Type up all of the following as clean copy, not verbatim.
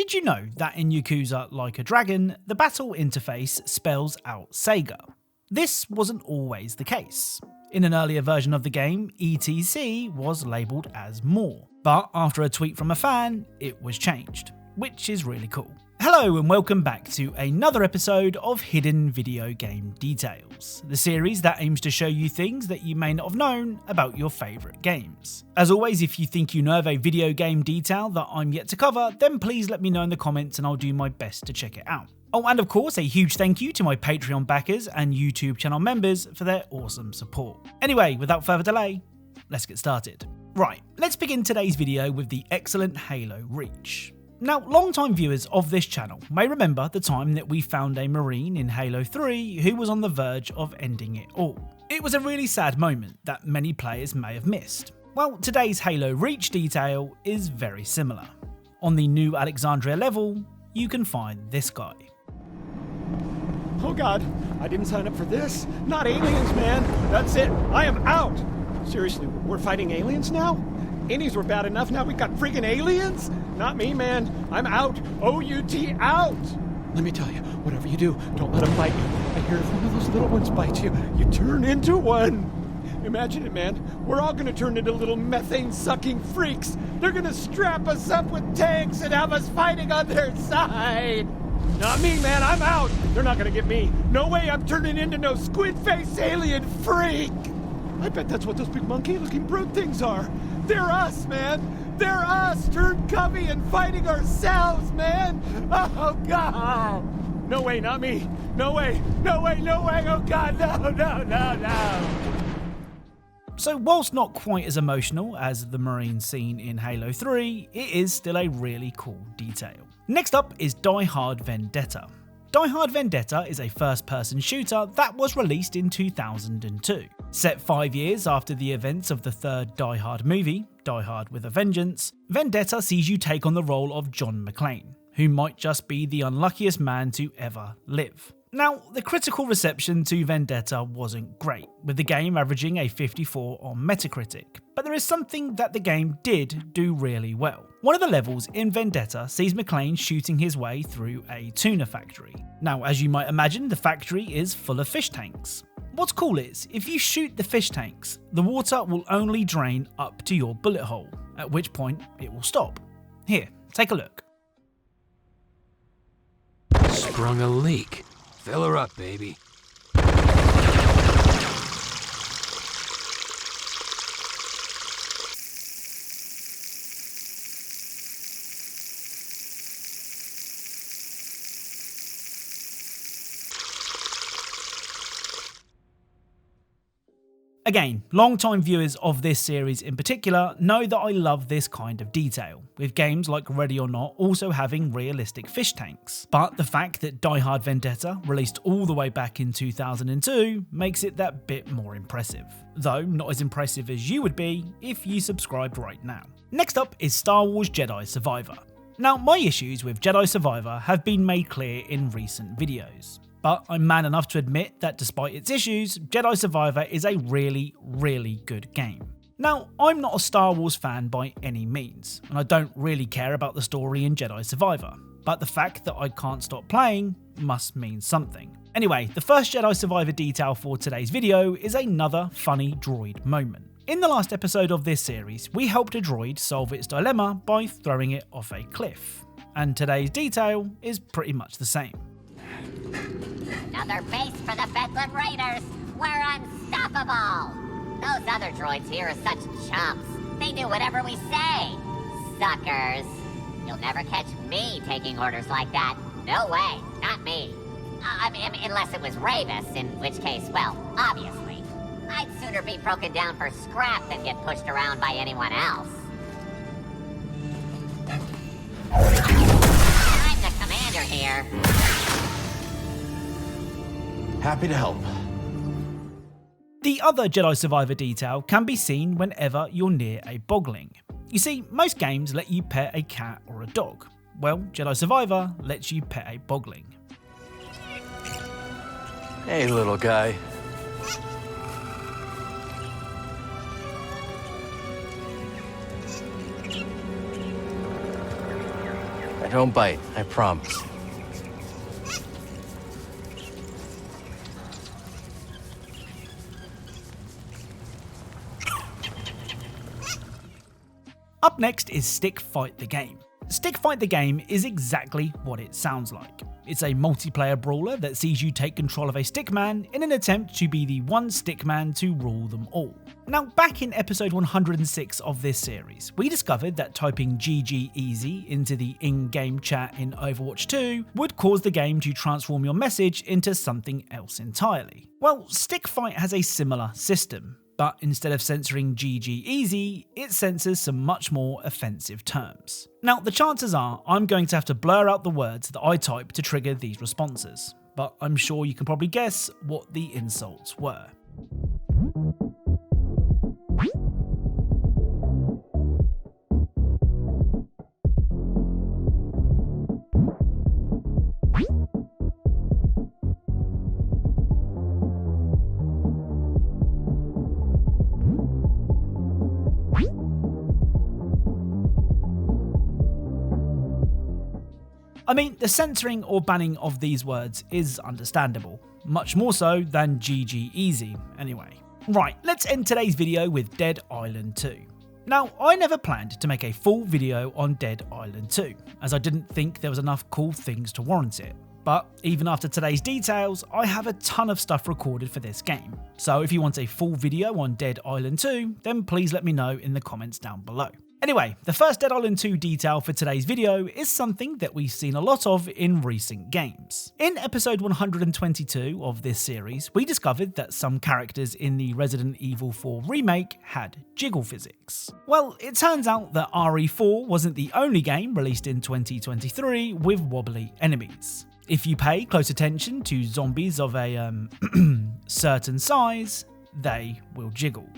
Did you know that in Yakuza Like A Dragon, the battle interface spells out Sega? This wasn't always the case. In an earlier version of the game, ETC was labelled as more, but after a tweet from a fan, it was changed, which is really cool. Hello and welcome back to another episode of Hidden Video Game Details, the series that aims to show you things that you may not have known about your favourite games. As always, if you think you know of a video game detail that I'm yet to cover, then please let me know in the comments and I'll do my best to check it out. Oh, and of course, a huge thank you to my Patreon backers and YouTube channel members for their awesome support. Anyway, without further delay, let's get started. Right, let's begin today's video with the excellent Halo Reach. Now, long-time viewers of this channel may remember the time that we found a Marine in Halo 3 who was on the verge of ending it all. It was a really sad moment that many players may have missed. Well, today's Halo Reach detail is very similar. On the New Alexandria level, you can find this guy. Oh god, I didn't sign up for this. Not aliens, man. That's it. I am out. Seriously, we're fighting aliens now? Indies were bad enough, now we got friggin' aliens? Not me, man. I'm out. O-U-T, out! Let me tell you, whatever you do, don't let them bite you. I hear if one of those little ones bites you, you turn into one. Imagine it, man. We're all gonna turn into little methane-sucking freaks. They're gonna strap us up with tanks and have us fighting on their side. Not me, man. I'm out. They're not gonna get me. No way I'm turning into no squid-faced alien freak. I bet that's what those big monkey-looking brute things are. They're us, man! They're us, turned cubby and fighting ourselves, man! Oh, God! No way, not me! No way, no way, no way! Oh, God, no, no, no, no! So whilst not quite as emotional as the Marine scene in Halo 3, it is still a really cool detail. Next up is Hard Vendetta. Hard Vendetta is a first-person shooter that was released in 2002. Set 5 years after the events of the third Die Hard movie, Die Hard with a Vengeance, Vendetta sees you take on the role of John McClane, who might just be the unluckiest man to ever live. Now, the critical reception to Vendetta wasn't great, with the game averaging a 54 on Metacritic, but there is something that the game did do really well. One of the levels in Vendetta sees McClane shooting his way through a tuna factory. Now, as you might imagine, the factory is full of fish tanks. What's cool is, if you shoot the fish tanks, the water will only drain up to your bullet hole, at which point it will stop. Here, take a look. Sprung a leak. Fill her up, baby. Again, long-time viewers of this series in particular know that I love this kind of detail, with games like Ready or Not also having realistic fish tanks. But the fact that Die Hard Vendetta released all the way back in 2002 makes it that bit more impressive. Though not as impressive as you would be if you subscribed right now. Next up is Star Wars Jedi Survivor. Now, my issues with Jedi Survivor have been made clear in recent videos. But I'm man enough to admit that despite its issues, Jedi Survivor is a really, really good game. Now, I'm not a Star Wars fan by any means, and I don't really care about the story in Jedi Survivor, but the fact that I can't stop playing must mean something. Anyway, the first Jedi Survivor detail for today's video is another funny droid moment. In the last episode of this series, we helped a droid solve its dilemma by throwing it off a cliff, and today's detail is pretty much the same. Another base for the Bedlam Raiders! We're unstoppable! Those other droids here are such chumps. They do whatever we say. Suckers. You'll never catch me taking orders like that. No way. Not me. I mean, unless it was Ravis, in which case, well, obviously. I'd sooner be broken down for scrap than get pushed around by anyone else. I'm the commander here. Happy to help. The other Jedi Survivor detail can be seen whenever you're near a bogling. You see, most games let you pet a cat or a dog. Well, Jedi Survivor lets you pet a bogling. Hey, little guy. I don't bite, I promise. Up next is Stick Fight the Game. Stick Fight the Game is exactly what it sounds like. It's a multiplayer brawler that sees you take control of a stickman in an attempt to be the one stickman to rule them all. Now, back in episode 106 of this series, we discovered that typing GG Easy into the in-game chat in Overwatch 2 would cause the game to transform your message into something else entirely. Well, Stick Fight has a similar system, but instead of censoring GG Easy, it censors some much more offensive terms. Now, the chances are I'm going to have to blur out the words that I type to trigger these responses, but I'm sure you can probably guess what the insults were. I mean, the censoring or banning of these words is understandable, much more so than GG Easy anyway. Right, let's end today's video with Dead Island 2. Now, I never planned to make a full video on Dead Island 2, as I didn't think there was enough cool things to warrant it. But even after today's details, I have a ton of stuff recorded for this game. So if you want a full video on Dead Island 2, then please let me know in the comments down below. Anyway, the first Dead Island 2 detail for today's video is something that we've seen a lot of in recent games. In episode 122 of this series, we discovered that some characters in the Resident Evil 4 remake had jiggle physics. Well, it turns out that RE4 wasn't the only game released in 2023 with wobbly enemies. If you pay close attention to zombies of a certain size, they will jiggle.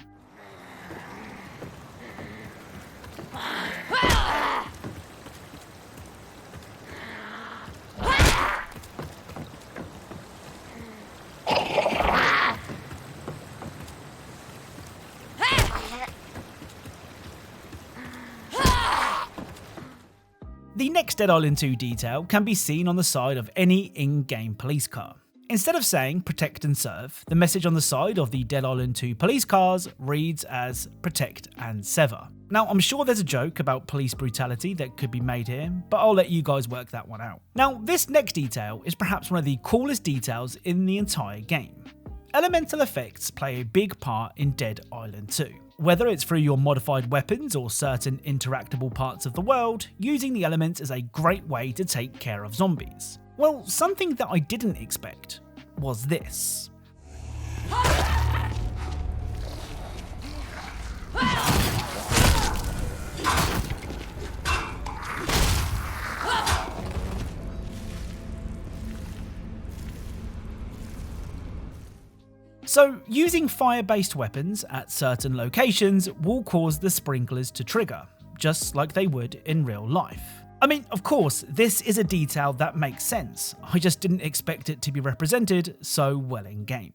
The next Dead Island 2 detail can be seen on the side of any in-game police car. Instead of saying protect and serve, the message on the side of the Dead Island 2 police cars reads as protect and sever. Now, I'm sure there's a joke about police brutality that could be made here, but I'll let you guys work that one out. Now, this next detail is perhaps one of the coolest details in the entire game. Elemental effects play a big part in Dead Island 2. Whether it's through your modified weapons or certain interactable parts of the world, using the elements is a great way to take care of zombies. Well, something that I didn't expect was this. So, using fire-based weapons at certain locations will cause the sprinklers to trigger, just like they would in real life. I mean, of course, this is a detail that makes sense, I just didn't expect it to be represented so well in game.